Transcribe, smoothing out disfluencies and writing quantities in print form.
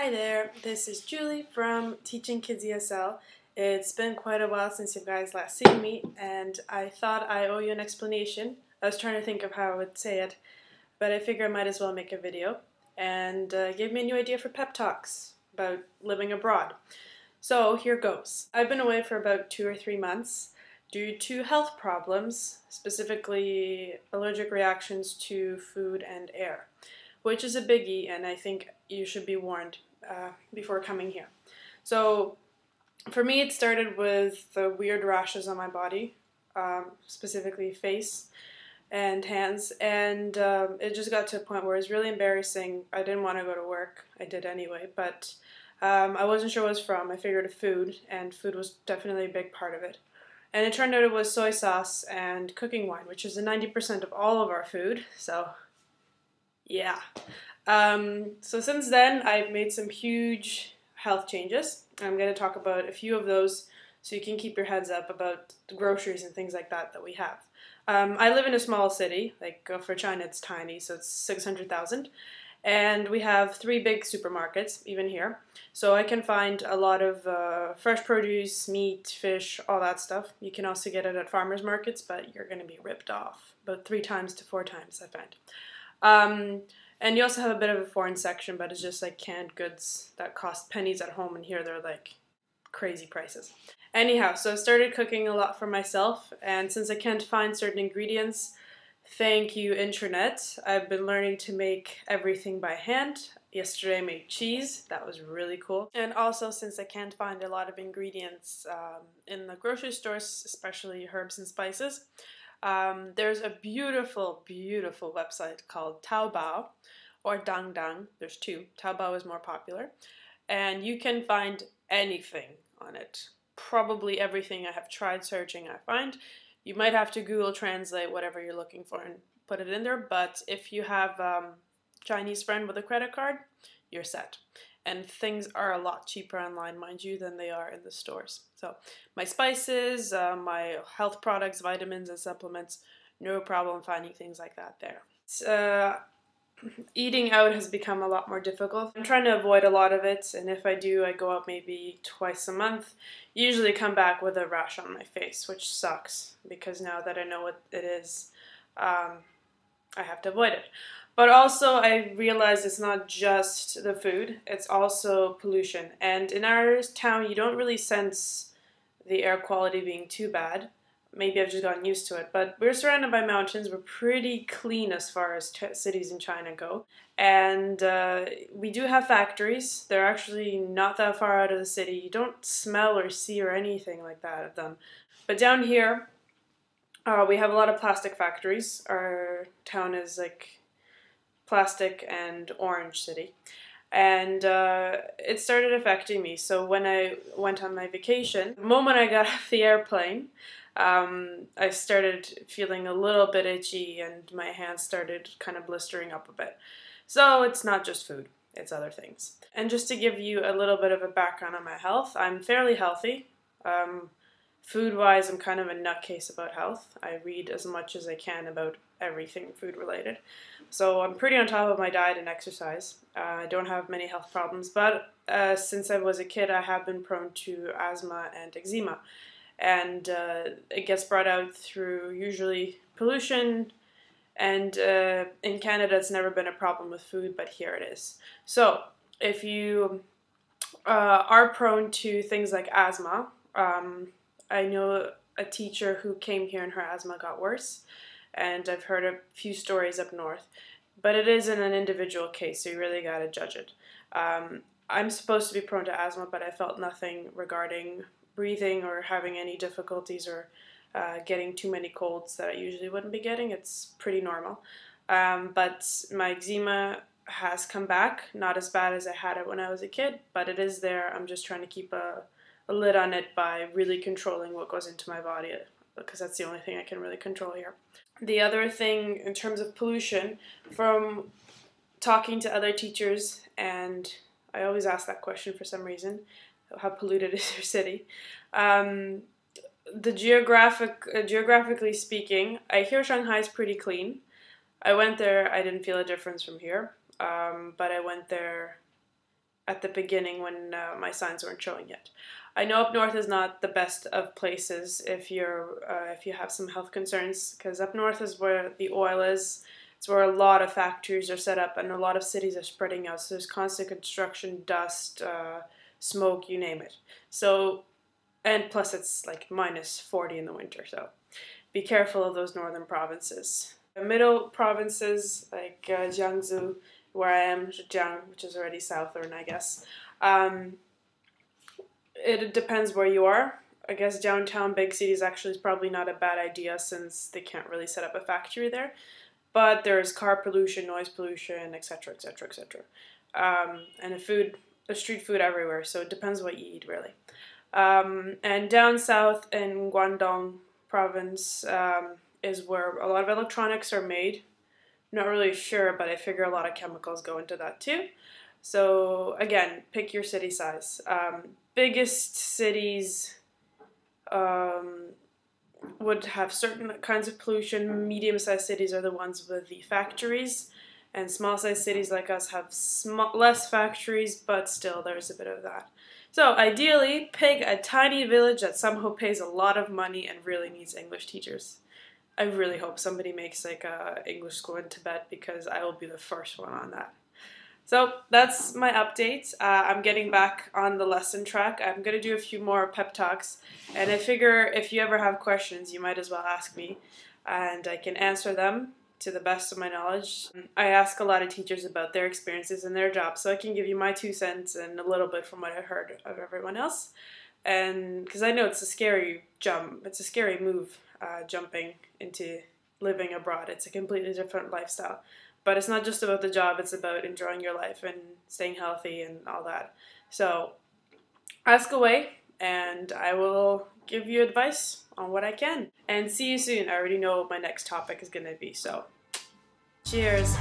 Hi there, this is Julie from Teaching Kids ESL. It's been quite a while since you guys last seen me, and I thought I owe you an explanation. I was trying to think of how I would say it, but I figure I might as well make a video and give me a new idea for pep talks about living abroad. So here goes. I've been away for about 2 or 3 months due to health problems, specifically allergic reactions to food and air, which is a biggie, and I think you should be warned before coming here. So for me, it started with the weird rashes on my body, specifically face and hands, and it just got to a point where it was really embarrassing. I didn't want to go to work. I did anyway, but I wasn't sure what it was from. I figured food, and food was definitely a big part of it. And it turned out it was soy sauce and cooking wine, which is 90% of all of our food, so yeah. So since then, I've made some huge health changes. I'm going to talk about a few of those so you can keep your heads up about the groceries and things like that we have. I live in a small city, like for China it's tiny, so it's 600,000. And we have 3 big supermarkets, even here. So I can find a lot of fresh produce, meat, fish, all that stuff. You can also get it at farmers markets, but you're going to be ripped off about 3 times to 4 times, I find. And you also have a bit of a foreign section, but it's just like canned goods that cost pennies at home, and here they're like crazy prices. Anyhow, so I started cooking a lot for myself, and since I can't find certain ingredients, thank you internet, I've been learning to make everything by hand. Yesterday I made cheese, that was really cool. And also, since I can't find a lot of ingredients in the grocery stores, especially herbs and spices, there's a beautiful, beautiful website called Taobao or Dangdang. There's 2. Taobao is more popular. And you can find anything on it. Probably everything I have tried searching I find. You might have to Google Translate whatever you're looking for and put it in there. But if you have a Chinese friend with a credit card, you're set. And things are a lot cheaper online, mind you, than they are in the stores. So my spices, my health products, vitamins and supplements, no problem finding things like that there. Eating out has become a lot more difficult. I'm trying to avoid a lot of it, and if I do, I go out maybe twice a month. Usually come back with a rash on my face, which sucks, because now that I know what it is, I have to avoid it. But also, I realize it's not just the food, it's also pollution. And in our town, you don't really sense the air quality being too bad. Maybe I've just gotten used to it. But we're surrounded by mountains. We're pretty clean as far as cities in China go. And we do have factories. They're actually not that far out of the city. You don't smell or see or anything like that of them. But down here, we have a lot of plastic factories. Our town is like plastic and orange city, and it started affecting me. So when I went on my vacation, the moment I got off the airplane, I started feeling a little bit itchy, and my hands started kind of blistering up a bit. So it's not just food, it's other things. And just to give you a little bit of a background on my health, I'm fairly healthy. Food-wise, I'm kind of a nutcase about health. I read as much as I can about everything food-related. So I'm pretty on top of my diet and exercise. I don't have many health problems, but since I was a kid, I have been prone to asthma and eczema. And it gets brought out through usually pollution, and in Canada it's never been a problem with food, but here it is. So if you are prone to things like asthma, I know a teacher who came here and her asthma got worse, and I've heard a few stories up north, but it is in an individual case, so you really gotta judge it. I'm supposed to be prone to asthma, but I felt nothing regarding breathing or having any difficulties or getting too many colds that I usually wouldn't be getting. It's pretty normal. But my eczema has come back, not as bad as I had it when I was a kid, but it is there. I'm just trying to keep a lid on it by really controlling what goes into my body, because that's the only thing I can really control here. The other thing in terms of pollution, from talking to other teachers, and I always ask that question for some reason, how polluted is your city? Geographically speaking, I hear Shanghai is pretty clean. I went there, I didn't feel a difference from here, but I went there at the beginning when my signs weren't showing yet. I know up north is not the best of places if you have some health concerns, because up north is where the oil is. It's where a lot of factories are set up and a lot of cities are spreading out. So there's constant construction, dust, smoke, you name it. So, and plus it's like minus 40 in the winter. So be careful of those northern provinces. The middle provinces like Jiangsu, where I am, Zhejiang, which is already southern, I guess. It depends where you are. I guess downtown big cities actually is probably not a bad idea since they can't really set up a factory there. But there's car pollution, noise pollution, etc., etc., etc. And the street food everywhere. So it depends what you eat, really. And down south in Guangdong province is where a lot of electronics are made. I'm not really sure, but I figure a lot of chemicals go into that too. So again, pick your city size. Biggest cities would have certain kinds of pollution. Medium-sized cities are the ones with the factories, and small-sized cities like us have less factories, but still there's a bit of that. So ideally, pick a tiny village that somehow pays a lot of money and really needs English teachers. I really hope somebody makes like a English school in Tibet, because I will be the first one on that. So that's my update. I'm getting back on the lesson track. I'm going to do a few more pep talks, and I figure if you ever have questions, you might as well ask me, and I can answer them to the best of my knowledge. I ask a lot of teachers about their experiences in their jobs, so I can give you my 2 cents and a little bit from what I heard of everyone else. And because I know it's a scary jump, it's a scary move, jumping into living abroad. It's a completely different lifestyle. But it's not just about the job, it's about enjoying your life and staying healthy and all that. So ask away, and I will give you advice on what I can. And see you soon. I already know what my next topic is going to be, so cheers.